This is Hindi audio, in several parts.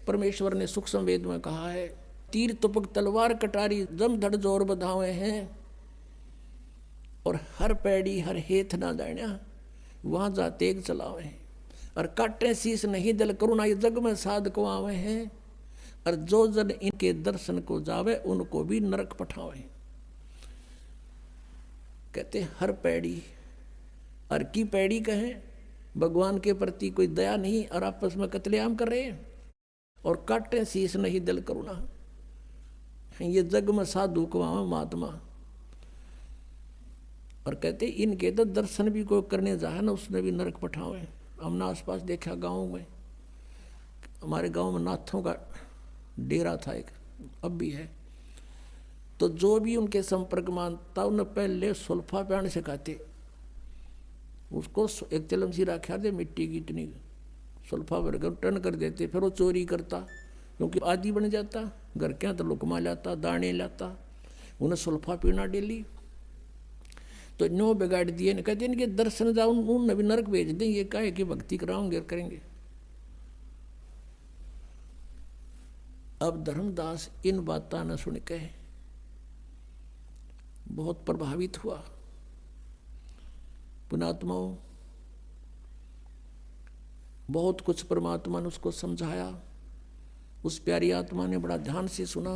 परमेश्वर ने सूक्ष्म वेद में कहा है, तीर तुपक तलवार कटारी जम धड़ जोर बधावे हैं, और हर पैड़ी हर हेथ ना जाण्या वहां जा तेग चलावे, और काटे शीस नहीं दल करुणा ये जग में साध को आवे हैं, और जो जन इनके दर्शन को जावे उनको भी नरक पठावे। कहते हर पैड़ी, हर की पैड़ी कहे भगवान के प्रति कोई दया नहीं और आपस में कत्लेआम कर रहे हैं, और काटे शीस नहीं दल करुणा, ये जग में साधु को आवे महात्मा। और कहते इनके तो दर्शन भी कोई करने जाए ना उसने भी नरक पठावे। हमने आसपास देखा गाँव में, हमारे गांव में नाथों का डेरा था एक, अब भी है, तो जो भी उनके संपर्क में आता उन्हें पहले सुल्फा प्याण सिखाते, उसको एक चलम सी रखा दे मिट्टी की इतनी सुल्फा भरकर टन कर देते, फिर वो चोरी करता क्योंकि आदि बन जाता, घर के तो लुकमा लाता दाने लाता, उन्हें सुल्फा पीना डेली, तो नो बिगाड़ दिए। न कहते इनके दर्शन जाओ उन भी नरक भेज दें, ये काहे कि भक्ति कराओगे करेंगे। अब धर्मदास इन बातें न सुन के बहुत प्रभावित हुआ। पुणात्माओं बहुत कुछ परमात्मा ने उसको समझाया, उस प्यारी आत्मा ने बड़ा ध्यान से सुना,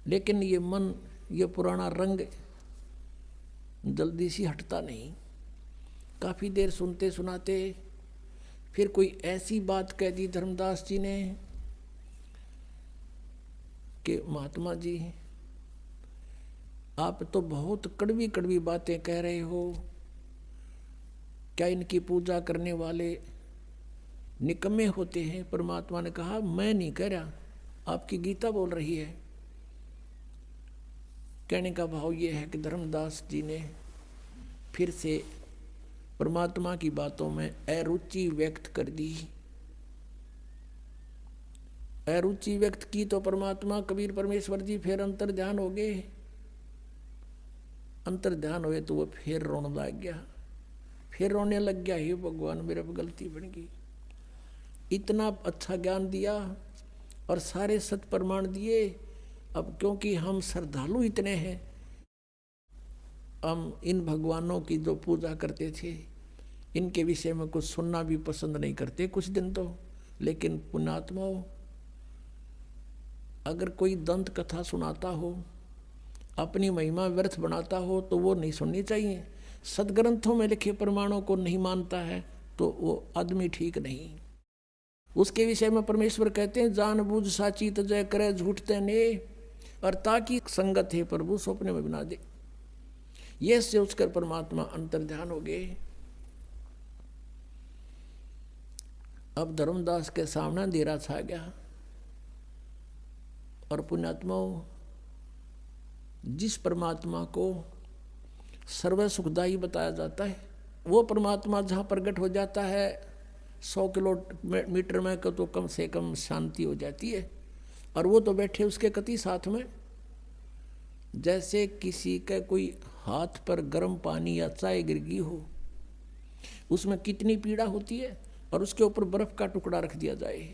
लेकिन ये मन ये पुराना रंग जल्दी सी हटता नहीं। काफ़ी देर सुनते सुनाते फिर कोई ऐसी बात कह दी धर्मदास जी ने कि महात्मा जी आप तो बहुत कड़वी कड़वी बातें कह रहे हो, क्या इनकी पूजा करने वाले निकम्मे होते हैं? परमात्मा ने कहा मैं नहीं कह रहा, आपकी गीता बोल रही है। कहने का भाव ये है कि धर्मदास जी ने फिर से परमात्मा की बातों में अरुचि व्यक्त कर दी। अरुचि व्यक्त की तो परमात्मा कबीर परमेश्वर जी फिर अंतर ध्यान हो गए। अंतर ध्यान हुए तो वो फिर रोने लग गया, फिर रोने लग गया, हे भगवान मेरे पे गलती बन गई। इतना अच्छा ज्ञान दिया और सारे सत प्रमाण दिए, अब क्योंकि हम श्रद्धालु इतने हैं, हम इन भगवानों की जो पूजा करते थे इनके विषय में कुछ सुनना भी पसंद नहीं करते कुछ दिन तो। लेकिन पुण्यात्माओं अगर कोई दंत कथा सुनाता हो, अपनी महिमा व्यर्थ बनाता हो तो वो नहीं सुननी चाहिए। सदग्रंथों में लिखे प्रमाणों को नहीं मानता है तो वो आदमी ठीक नहीं। उसके विषय में परमेश्वर कहते हैं जानबूझ साची तजय करे झूठते ने, और ताकि संगत है प्रभु सपने में बना दे। ये सोच कर परमात्मा अंतर ध्यान हो गए। अब धर्मदास के सामने अंधेरा छा गया, और पुण्यात्माओं जिस परमात्मा को सर्व सुखदायी बताया जाता है वो परमात्मा जहाँ प्रकट हो जाता है 100 किलोमीटर में तो कम से कम शांति हो जाती है। और वो तो बैठे उसके कति साथ में, जैसे किसी के कोई हाथ पर गर्म पानी या चाय गिर गई हो, उसमें कितनी पीड़ा होती है, और उसके ऊपर बर्फ का टुकड़ा रख दिया जाए,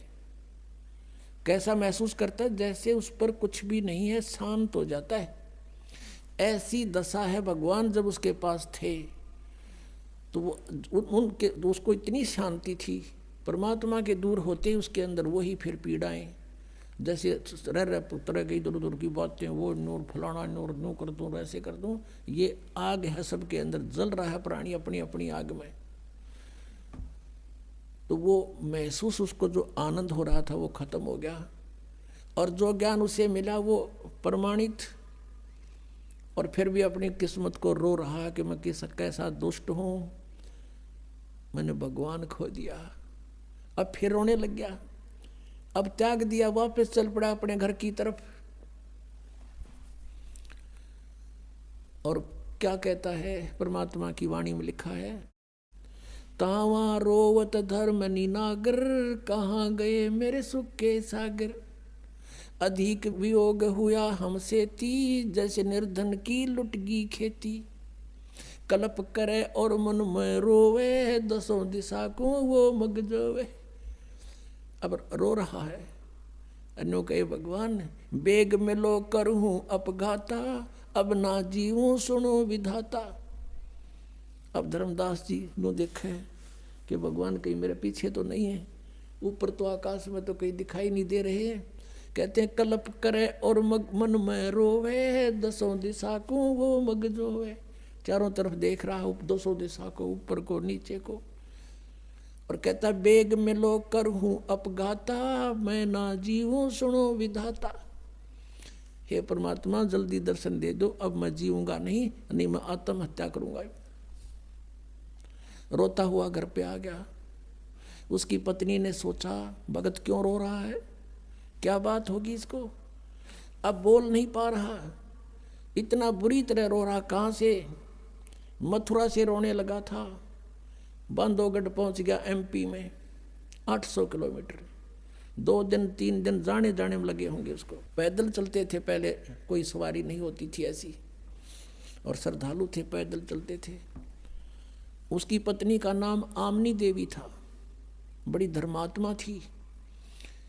कैसा महसूस करता है? जैसे उस पर कुछ भी नहीं है, शांत हो जाता है। ऐसी दशा है भगवान जब उसके पास थे तो वो उनके तो उसको इतनी शांति थी। परमात्मा के दूर होते ही उसके अंदर वही फिर पीड़ाएं, जैसे रह तरह की इधर उधर की बातें, वो नूर फलाना नूर नू कर दूँ वैसे कर दूँ। ये आग है सबके अंदर, जल रहा है प्राणी अपनी अपनी आग में। तो वो महसूस उसको जो आनंद हो रहा था वो खत्म हो गया, और जो ज्ञान उसे मिला वो प्रमाणित। और फिर भी अपनी किस्मत को रो रहा कि मैं कैसा दुष्ट हूँ, मैंने भगवान खो दिया। अब फिर रोने लग गया, अब त्याग दिया, वापस चल पड़ा अपने घर की तरफ। और क्या कहता है परमात्मा की वाणी में लिखा है, तावा रोवत धर्म निनागर, कहाँ गए मेरे सुख के सागर। अधिक वियोग हुआ हमसे ती, जैसे निर्धन की लुटगी खेती। कल्प करे और मन में रोवे, 10 दिशा को वो मग जोवे। अब रो रहा है, अन्यो कहे भगवान बेग मिलो करूं अपघाता, अब ना जीऊं सुनो विधाता। अब धर्मदास जी नो देखे कि भगवान कहीं मेरे पीछे तो नहीं है, ऊपर तो आकाश में तो कहीं दिखाई नहीं दे रहे हैं। कहते हैं कल्प करे और मन में रोवे, दसों दिशा को वो मग जोवे। चारों तरफ देख रहा हूँ, दसों दिशा को, ऊपर को नीचे को। और कहता बेग मिलो कर हूँ अपघाता, मैं ना जीऊं सुनो विधाता। हे परमात्मा जल्दी दर्शन दे दो, अब मैं जीऊंगा नहीं मैं आत्महत्या करूंगा। रोता हुआ घर पे आ गया। उसकी पत्नी ने सोचा भगत क्यों रो रहा है, क्या बात होगी इसको। अब बोल नहीं पा रहा, इतना बुरी तरह रो रहा। कहाँ से, मथुरा से रोने लगा था, बांधवगढ़ पहुंच गया एमपी में, 800 किलोमीटर। 2 दिन 3 दिन जाने जाने में लगे होंगे उसको। पैदल चलते थे पहले, कोई सवारी नहीं होती थी ऐसी, और श्रद्धालु थे, पैदल चलते थे। उसकी पत्नी का नाम आमनी देवी था, बड़ी धर्मात्मा थी,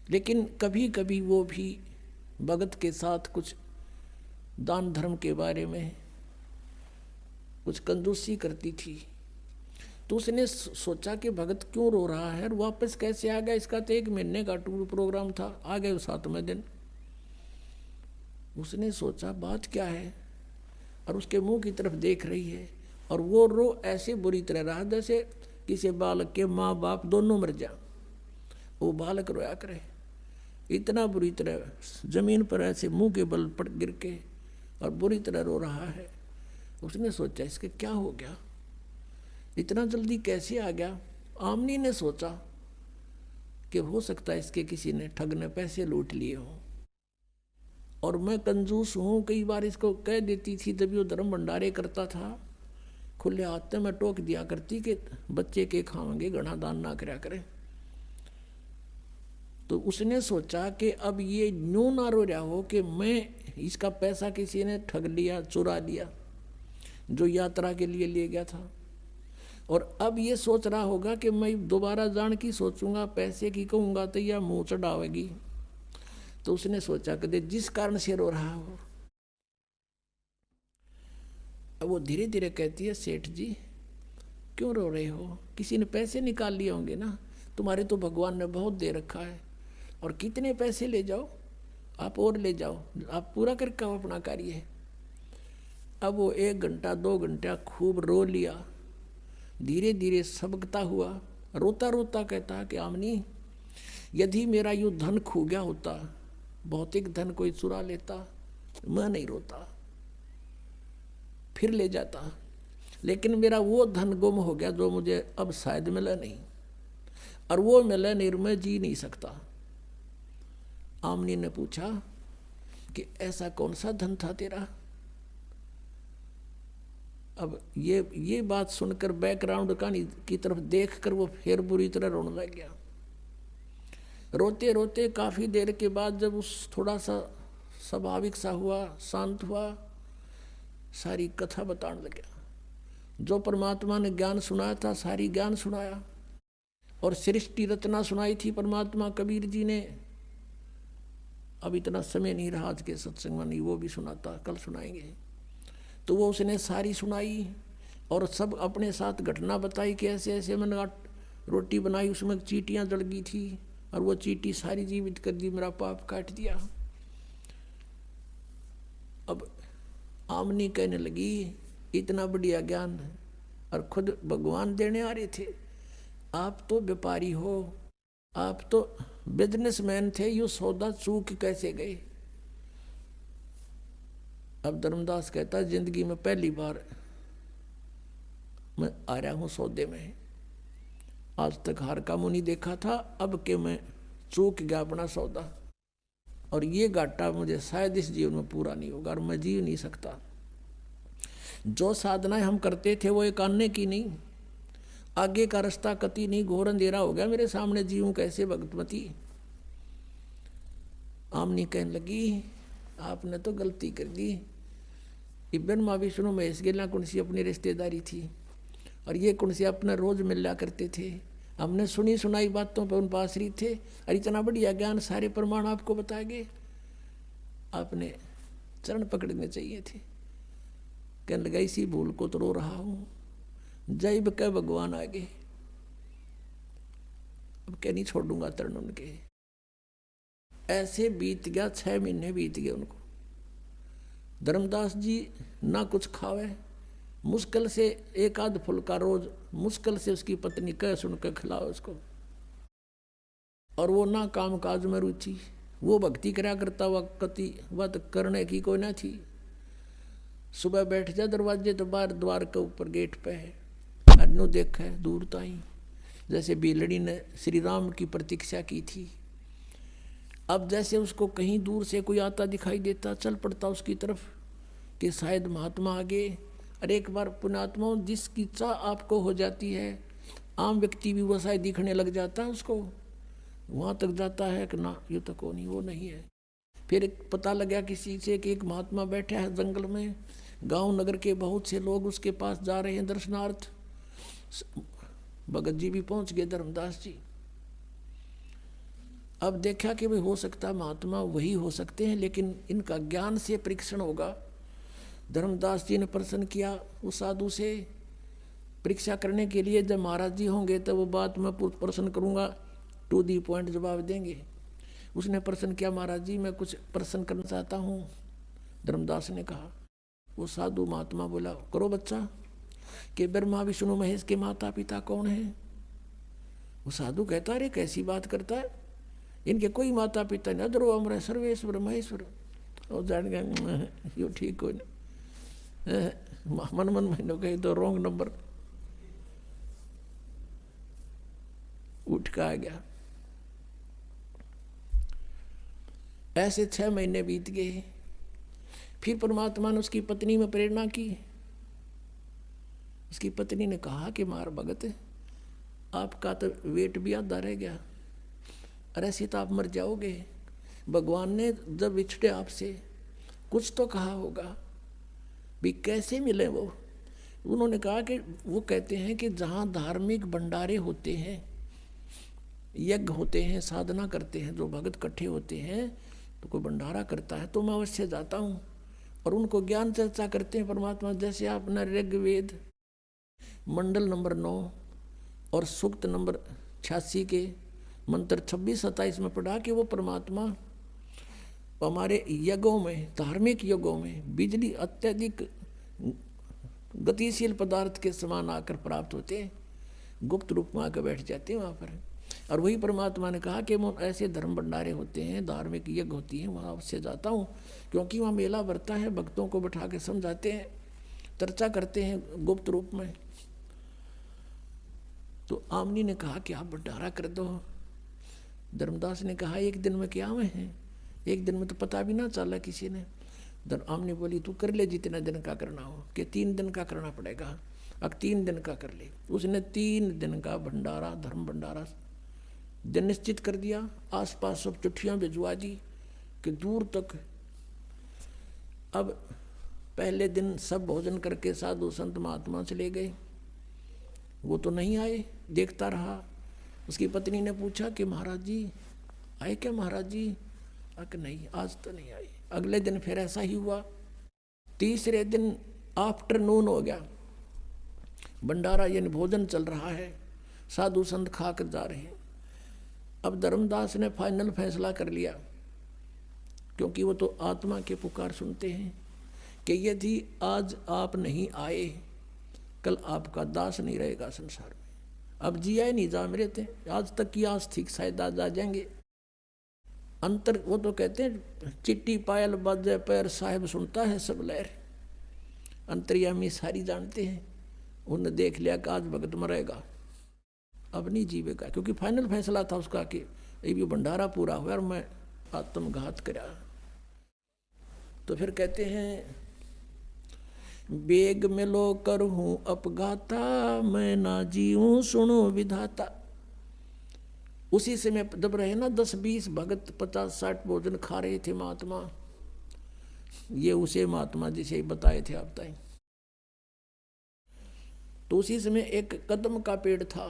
लेकिन कभी कभी वो भी भगत के साथ कुछ दान धर्म के बारे में कुछ कंजूसी करती थी। तो उसने सोचा कि भगत क्यों रो रहा है और वापस कैसे आ गया। इसका तो 1 महीने का टूर प्रोग्राम था, आ गए 7वें दिन। उसने सोचा बात क्या है, और उसके मुंह की तरफ देख रही है, और वो रो ऐसे बुरी तरह रहा जैसे किसी बालक के माँ बाप दोनों मर जा, वो बालक रोया करे। इतना बुरी तरह जमीन पर ऐसे मुंह के बल पड़ गिर के और बुरी तरह रो रहा है। उसने सोचा इसके क्या हो गया, इतना जल्दी कैसे आ गया। आमनी ने सोचा कि हो सकता है इसके किसी ने ठग ने पैसे लूट लिए हों, और मैं कंजूस हूँ, कई बार इसको कह देती थी, जब वो धर्म भंडारे करता था खुले हाथ में मैं टोक दिया करती कि बच्चे के खाएंगे, घना दान ना करया करें। तो उसने सोचा कि अब ये न्यू ना रो रहा हो कि मैं इसका पैसा किसी ने ठग लिया, चुरा लिया, जो यात्रा के लिए ले गया था। और अब ये सोच रहा होगा कि मैं दोबारा जान की सोचूंगा, पैसे की कहूँगा तो यह मुँह चढ़ावेगी। तो उसने सोचा कि जिस कारण से रो रहा हो। अब वो धीरे धीरे कहती है सेठ जी क्यों रो रहे हो, किसी ने पैसे निकाल लिए होंगे ना, तुम्हारे तो भगवान ने बहुत दे रखा है, और कितने पैसे ले जाओ आप, और ले जाओ, आप पूरा करके आओ अपना कार्य। अब वो 1 घंटा 2 घंटा खूब रो लिया, धीरे धीरे सबकता हुआ, रोता रोता कहता कि आमनी यदि मेरा यूँ धन खो गया होता, भौतिक धन कोई चुरा लेता, मैं नहीं रोता, फिर ले जाता, लेकिन मेरा वो धन गुम हो गया जो मुझे अब शायद मिला नहीं, और वो मिला नहीं मैं जी नहीं सकता। आमनी ने पूछा कि ऐसा कौन सा धन था तेरा। अब ये बात सुनकर बैकग्राउंड कहानी की तरफ देखकर वो फिर बुरी तरह रोने लग गया। रोते रोते काफ़ी देर के बाद जब उस थोड़ा सा स्वाभाविक सा हुआ, शांत हुआ, सारी कथा बताने लगा। जो परमात्मा ने ज्ञान सुनाया था सारी ज्ञान सुनाया, और सृष्टि रचना सुनाई थी परमात्मा कबीर जी ने। अब इतना समय नहीं रहा आज के सत्संग में, नहीं वो भी सुनाता, कल सुनाएंगे। तो वो उसने सारी सुनाई, और सब अपने साथ घटना बताई कि ऐसे ऐसे मैंने रोटी बनाई, उसमें चींटियाँ जल गई थी, और वो चींटी सारी जीवित कर दी, मेरा पाप काट दिया। अब आमनी कहने लगी इतना बढ़िया ज्ञान, और खुद भगवान देने आ रहे थे, आप तो व्यापारी हो, आप तो बिजनेसमैन थे, यू सौदा चूक कैसे गए। अब धर्मदास कहता है जिंदगी में पहली बार मैं आ रहा हूँ सौदे में, आज तक हार का मुंह नहीं देखा था, अब के मैं चूक गया अपना सौदा, और ये घाटा मुझे शायद इस जीवन में पूरा नहीं होगा, और मैं जी नहीं सकता। जो साधनाएं हम करते थे वो एक आने की नहीं, आगे का रास्ता कति नहीं, घोर अंधेरा हो गया मेरे सामने, जीऊं कैसे भगतमती। आमनी कहने लगी आपने तो गलती कर दी, ब्रह्मा विष्णु महेश गिला कौन सी अपनी रिश्तेदारी थी, और ये कौन सी अपना रोज मिला करते थे, हमने सुनी सुनाई बातों पर उन पर आश्रित थे, और इतना बढ़िया ज्ञान सारे प्रमाण आपको बताए गए, आपने चरण पकड़ने चाहिए थे। कहने लगा इसी भूल को तो रो रहा हूँ, जैब के भगवान आगे, अब क्या नहीं छोड़ूंगा चरण उनके। ऐसे बीत गया, 6 महीने बीत गए उनको। धर्मदास जी ना कुछ खावे, मुश्किल से एक आध फुल्का रोज, मुश्किल से उसकी पत्नी कह सुनकर खिलाओ उसको, और वो ना काम काज में रुचि, वो भक्ति करा करता हुआ कति वत करने की कोई ना थी। सुबह बैठ जा दरवाजे तो बाहर द्वार के ऊपर गेट पे है, अनु देखा है दूर ताई, जैसे बिलड़ी ने श्री राम की प्रतीक्षा की थी। अब जैसे उसको कहीं दूर से कोई आता दिखाई देता, चल पड़ता उसकी तरफ कि शायद महात्मा आगे। और एक बार पुण्यात्मा जिसकी चाह आपको हो जाती है, आम व्यक्ति भी वो शायद दिखने लग जाता है उसको, वहाँ तक जाता है कि ना ये तो कौन, वो नहीं है। फिर पता लगा किसी से कि एक महात्मा बैठा है जंगल में, गांव नगर के बहुत से लोग उसके पास जा रहे हैं दर्शनार्थ। भगत जी भी पहुंच गए, धर्मदास जी। अब देखा कि भाई हो सकता महात्मा वही हो सकते हैं, लेकिन इनका ज्ञान से परीक्षण होगा। धर्मदास जी ने प्रश्न किया उस साधु से, परीक्षा करने के लिए जब महाराज जी होंगे तब वो बात मैं प्रश्न करूंगा, टू दी पॉइंट जवाब देंगे। उसने प्रश्न किया, महाराज जी मैं कुछ प्रश्न करना चाहता हूँ। धर्मदास ने कहा। वो साधु महात्मा बोला, करो बच्चा, कि ब्रह्मा विष्णु महेश के माता पिता कौन है? वो साधु कहता, अरे कैसी बात करता है, इनके कोई माता पिता नहीं, अदरो अमर सर्वेश्वर महेश्वर। और जान गए यो ठीक हो मन मन महीनों कही तो रॉन्ग नंबर उठ का आ गया। ऐसे 6 महीने बीत गए। फिर परमात्मा ने उसकी पत्नी में प्रेरणा की। उसकी पत्नी ने कहा कि मार भगत, आपका तो वेट भी आधा रह गया, अरे ऐसे तो आप मर जाओगे। भगवान ने जब विछड़े आपसे कुछ तो कहा होगा, भी कैसे मिले वो? उन्होंने कहा कि वो कहते हैं कि जहाँ धार्मिक भंडारे होते हैं, यज्ञ होते हैं, साधना करते हैं, जो भगत इकट्ठे होते हैं तो कोई भंडारा करता है तो मैं अवश्य जाता हूँ और उनको ज्ञान चर्चा करते हैं परमात्मा। जैसे आपने ऋग्वेद मंडल नंबर 9 और सूक्त नंबर 86 के मंत्र 26-27 में पढ़ा कि वो परमात्मा हमारे यज्ञों में, धार्मिक यज्ञों में बिजली अत्यधिक गतिशील पदार्थ के समान आकर प्राप्त होते हैं, गुप्त रूप में आकर बैठ जाते हैं वहाँ पर। और वही परमात्मा ने कहा कि वो ऐसे धर्म भंडारे होते हैं, धार्मिक यज्ञ होती हैं, वहाँ अवश्य जाता हूँ, क्योंकि वहाँ मेला भरता है, भक्तों को बैठा के समझाते हैं, चर्चा करते हैं गुप्त रूप में। तो आमनी ने कहा कि आप भंडारा कर दो। धर्मदास ने कहा एक दिन में क्या में है, एक दिन में तो पता भी ना चला किसी ने। आमनी बोली तू कर ले जितने दिन का करना हो, कि 3 दिन का करना पड़ेगा, अब 3 दिन का कर ले। उसने 3 दिन का भंडारा, धर्म भंडारा दिन निश्चित कर दिया। आसपास सब चिट्ठियाँ भिजवा दी कि दूर तक। अब पहले दिन सब भोजन करके साधु संत महात्मा चले गए, वो तो नहीं आए, देखता रहा। उसकी पत्नी ने पूछा कि महाराज जी आए क्या? महाराज जी कि नहीं, आज तो नहीं आए। अगले दिन फिर ऐसा ही हुआ। तीसरे दिन आफ्टरनून हो गया, भंडारा यानी भोजन चल रहा है, साधु संत खा कर जा रहे हैं। अब धर्मदास ने फाइनल फैसला कर लिया, क्योंकि वो तो आत्मा के पुकार सुनते हैं, कि यदि आज आप नहीं आए कल आपका दास नहीं रहेगा संसार में। अब जिया नहीं जा मेरे थे, आज तक की आज ठीक शायद आज आ जाएंगे। अंतर वो तो कहते हैं चिट्टी पायल बाजे पैर साहिब सुनता है सब लहर। अंतर्यामी सारी जानते हैं, उन्होंने देख लिया कि आज भगत मरेगा, अब नहीं जीवेगा, क्योंकि फाइनल फैसला था उसका कि ये भी भंडारा पूरा हुआ और मैं आत्मघात करा। तो फिर कहते हैं बेग में लो कर हूँ अपघाता, मैं ना जीऊँ सुनो विधाता। उसी समय जब रहे ना 10-20 भगत 50-60 भोजन खा रहे थे महात्मा, ये उसे महात्मा जिसे बताए थे आप ताई। तो उसी समय एक कदम का पेड़ था,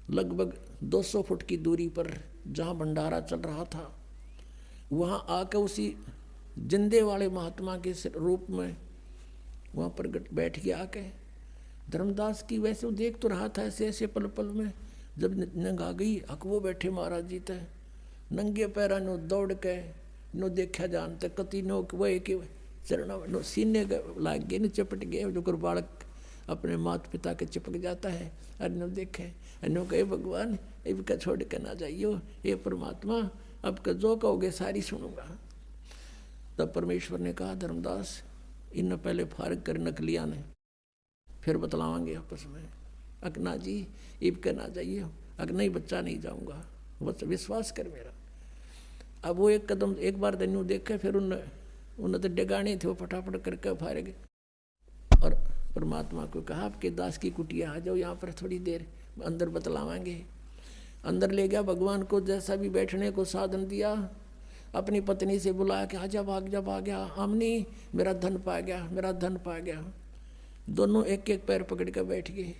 लगभग 200 फुट की दूरी पर जहाँ भंडारा चल रहा था, वहाँ आकर उसी जिंदे वाले महात्मा के रूप में वहाँ पर बैठ के आके धर्मदास की वैसे वो देख तो रहा था ऐसे ऐसे पल पल में। जब नंग आ गई अक वो बैठे महाराज जी तय नंगे पैरा नो दौड़ के नो देखा जानते कति नो वह के चरण नो सीने लाग गए न चपट गए। जो बालक अपने माता पिता के चिपक जाता है और नो देखे नो कहे भगवान इनका छोड़ के ना जाइयो, हे परमात्मा अब का जो कहोगे सारी सुनूंगा। तब परमेश्वर ने कहा धर्मदास इन पहले फारग कर नकलिया ने फिर बतलावांगे आपस में। अकना जी इब का ना जाइए, अक नहीं बच्चा नहीं जाऊंगा, बस विश्वास कर मेरा। अब वो एक कदम एक बार दन्यू देखे फिर उन तो डगाने थे वो फटाफट करके फारे गए और परमात्मा को कहा आपके दास की कुटिया आ जाओ यहाँ पर थोड़ी देर अंदर बतलावांगे। अंदर ले गया भगवान को, जैसा भी बैठने को साधन दिया अपनी पत्नी से बुलाया कि आजा भाग जा भाग गया आमनी मेरा धन पा गया मेरा धन पा गया। दोनों एक एक पैर पकड़ कर बैठ गए।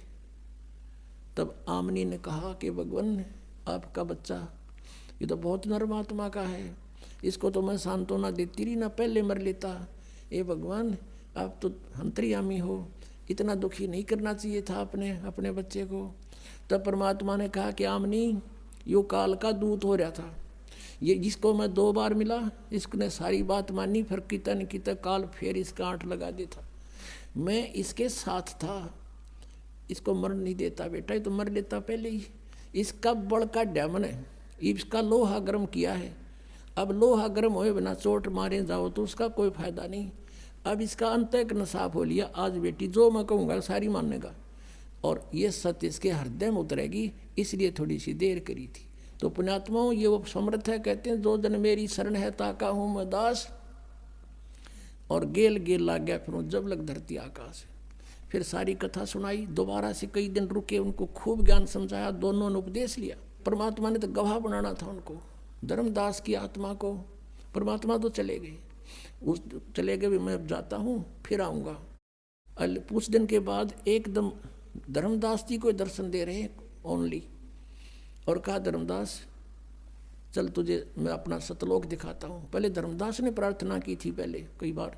तब आमनी ने कहा कि भगवान आपका बच्चा ये तो बहुत नर्म आत्मा का है, इसको तो मैं सांत्वना देती रही ना पहले मर लेता। ए भगवान आप तो अंतर्यामी हो, इतना दुखी नहीं करना चाहिए था अपने बच्चे को। तब परमात्मा ने कहा कि आमनी यो काल का दूत हो रहा था, ये जिसको मैं 2 बार मिला इसने सारी बात मानी, फिर कितन काल फिर इसका आंट लगा देता। मैं इसके साथ था, इसको मर नहीं देता बेटा, ये तो मर लेता पहले ही। इसका बड़ का डैमन है, इसका लोहा गर्म किया है। अब लोहा गर्म होए बिना चोट मारे जाओ तो उसका कोई फायदा नहीं। अब इसका अंतःकरण साफ हो लिया, आज बेटी जो मैं कहूँगा सारी मानेगा और ये सत्य इसके हृदय में उतरेगी, इसलिए थोड़ी सी देर करी थी। तो पुण्यात्माओं ये वो समर्थ है, कहते हैं जो जन मेरी शरण है ताका हूँ मैं दास। और गेल गेल लाग गया फिर जब लग धरती आकाश। फिर सारी कथा सुनाई, दोबारा से कई दिन रुके, उनको खूब ज्ञान समझाया, दोनों ने उपदेश लिया। परमात्मा ने तो गवाह बनाना था उनको, धर्मदास की आत्मा को। परमात्मा तो चले गए, उस चले गए भी मैं अब जाता हूँ फिर आऊँगा। कुछ दिन के बाद एकदम धर्मदास जी को दर्शन दे रहे ओनली, और कहा धर्मदास चल तुझे मैं अपना सतलोक दिखाता हूँ। पहले धर्मदास ने प्रार्थना की थी पहले कई बार,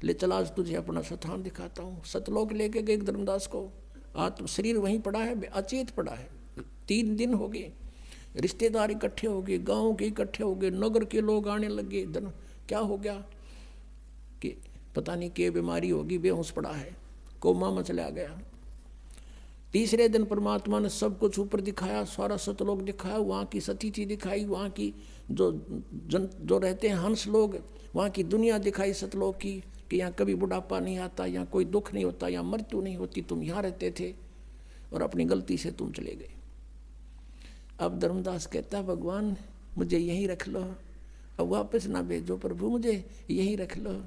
ले चला आज तुझे अपना स्थान दिखाता हूँ। सतलोक लेके गए धर्मदास को, आत्म शरीर वहीं पड़ा है, अचेत पड़ा है। 3 दिन हो गए, रिश्तेदार इकट्ठे हो गए, गाँव के इकट्ठे हो गए, नगर के लोग आने लगे। क्या हो गया कि पता नहीं क्या बीमारी होगी, बेहोश पड़ा है, कोमा में चला गया। तीसरे दिन परमात्मा ने सब कुछ ऊपर दिखाया, सारा सतलोक दिखाया, वहाँ की सतीथि दिखाई, वहाँ की जो रहते हैं हंस लोग, वहाँ की दुनिया दिखाई सतलोक की, कि यहाँ कभी बुढ़ापा नहीं आता, यहाँ कोई दुख नहीं होता, यहाँ मृत्यु नहीं होती, तुम यहाँ रहते थे और अपनी गलती से तुम चले गए। अब धर्मदास कहता है भगवान मुझे यहीं रख लो, अब वापस ना भेजो प्रभु, मुझे यहीं रख लो।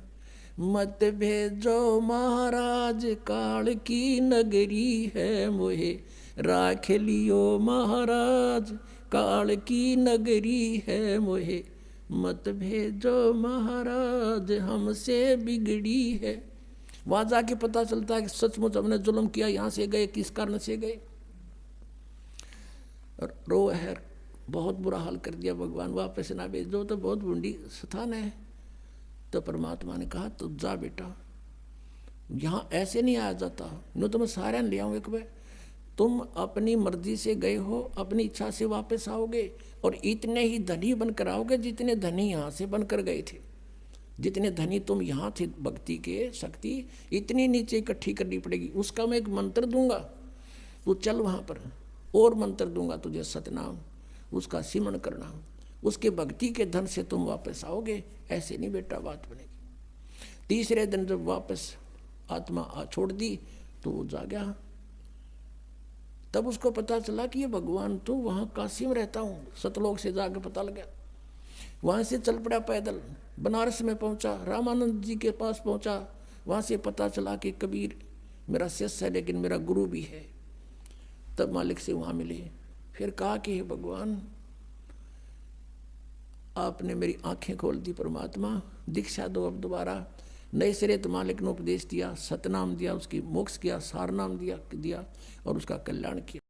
मत भेजो महाराज काल की नगरी है, मोहे राख लियो महाराज काल की नगरी है मोहे। मत भेजो महाराज हमसे बिगड़ी है। वहाँ जाके पता चलता है कि सचमुच हमने जुल्म किया, यहाँ से गए किस कारण से गए। रो है, बहुत बुरा हाल कर दिया भगवान, वापस ना भेजो तो बहुत बूंदी स्थान है। तो परमात्मा ने कहा तो जा बेटा, यहाँ ऐसे नहीं आया जाता, नो तो मैं सारे ले आऊँ एक बार। तुम अपनी मर्जी से गए हो, अपनी इच्छा से वापस आओगे और इतने ही धनी बनकर आओगे जितने धनी यहाँ से बनकर गए थे। जितने धनी तुम यहाँ थे भक्ति के शक्ति, इतनी नीचे इकट्ठी करनी पड़ेगी। उसका मैं एक मंत्र दूंगा, तू चल वहाँ पर, और मंत्र दूंगा तुझे सतनाम, उसका सिमरण करना, उसके भक्ति के धन से तुम वापस आओगे। ऐसे नहीं बेटा बात बनेगी। तीसरे दिन जब वापस आत्मा छोड़ दी तो वो जा गया। तब उसको पता चला कि ये भगवान तो वहाँ काशी में रहता हूँ, सतलोक से जाकर पता लगा। वहाँ से चल पड़ा पैदल, बनारस में पहुँचा, रामानंद जी के पास पहुँचा। वहाँ से पता चला कि कबीर मेरा शिष्य है लेकिन मेरा गुरु भी है। तब मालिक से वहाँ मिले, फिर कहा कि हे भगवान आपने मेरी आंखें खोल दी, परमात्मा दीक्षा दो अब दोबारा। नए सिरे तो मालिक ने उपदेश दिया, सतनाम दिया, उसकी मोक्ष किया, सार नाम दिया और उसका कल्याण किया।